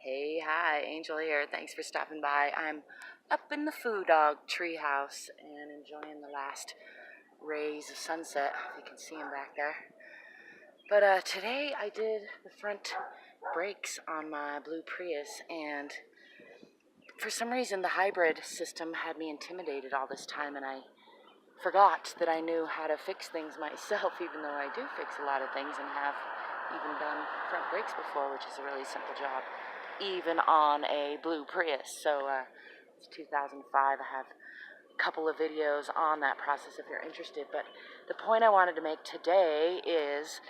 Hey, hi, Angel here. Thanks for stopping by. I'm up in the Foo Dog treehouse and enjoying the last rays of sunset. If you can see them back there. But today I did the front brakes on my blue Prius, and for some reason the hybrid system had me intimidated all this time, and I forgot that I knew how to fix things myself, even though I do fix a lot of things and have even done front brakes before, which is a really simple job, even on a blue Prius. So it's 2005. I have a couple of videos on that process if you're interested. But the point I wanted to make today is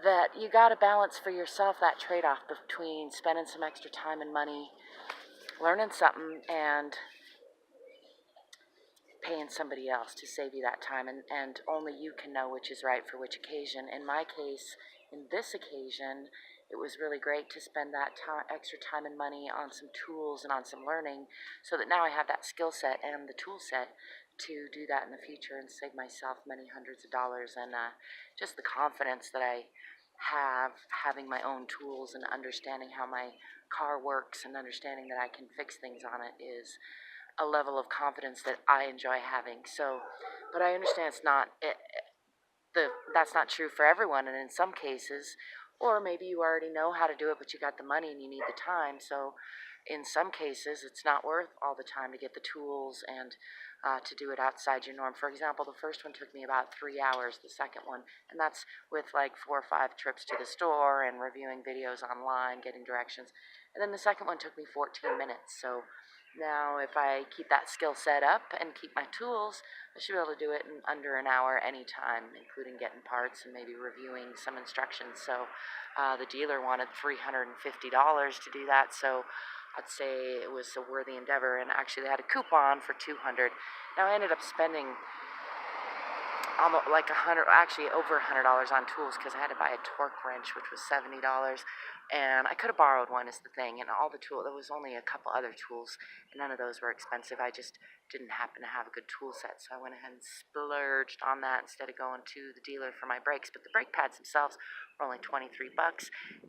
that you got to balance for yourself that trade-off between spending some extra time and money learning something and paying somebody else to save you that time, and only you can know which is right for which occasion. In my case, in this occasion, it was really great to spend that extra time and money on some tools and on some learning, so that now I have that skill set and the tool set to do that in the future and save myself many hundreds of dollars. And just the confidence that I have having my own tools and understanding how my car works and understanding that I can fix things on it is a level of confidence that I enjoy having. So, but I understand that's not true for everyone, and in some cases, or maybe you already know how to do it, but you got the money and you need the time. So, in some cases, it's not worth all the time to get the tools and to do it outside your norm. For example, the first one took me about 3 hours, the second one, and that's with like 4 or 5 trips to the store and reviewing videos online, getting directions. And then the second one took me 14 minutes. So now, if I keep that skill set up and keep my tools, I should be able to do it in under an hour anytime, including getting parts and maybe reviewing some instructions. So the dealer wanted $350 to do that, so I'd say it was a worthy endeavor. And actually, they had a coupon for $200. Now, I ended up spending almost like over $100 on tools, because I had to buy a torque wrench, which was $70, and I could have borrowed one, is the thing. And all the tools, there was only a couple other tools, and none of those were expensive. I just didn't happen to have a good tool set, so I went ahead and splurged on that instead of going to the dealer for my brakes. But the brake pads themselves were only $23,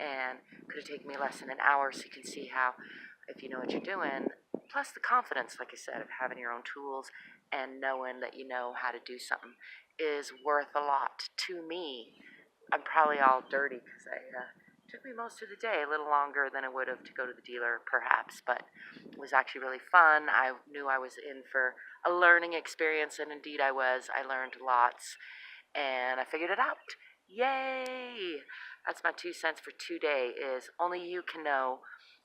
and could have taken me less than an hour. So you can see how, if you know what you're doing, plus the confidence, like I said, of having your own tools and knowing that you know how to do something, is worth a lot to me. I'm probably all dirty because it took me most of the day, a little longer than it would have to go to the dealer, perhaps, but it was actually really fun. I knew I was in for a learning experience, and indeed I was. I learned lots, and I figured it out. Yay! That's my 2 cents for today, is only you can know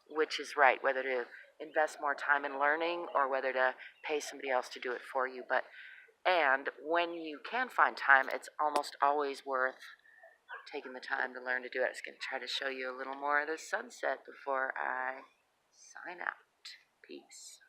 which is right, whether to invest more time in learning or whether to pay somebody else to do it for you. And when you can find time, it's almost always worth taking the time to learn to do it. I was going to try to show you a little more of the sunset before I sign out. Peace.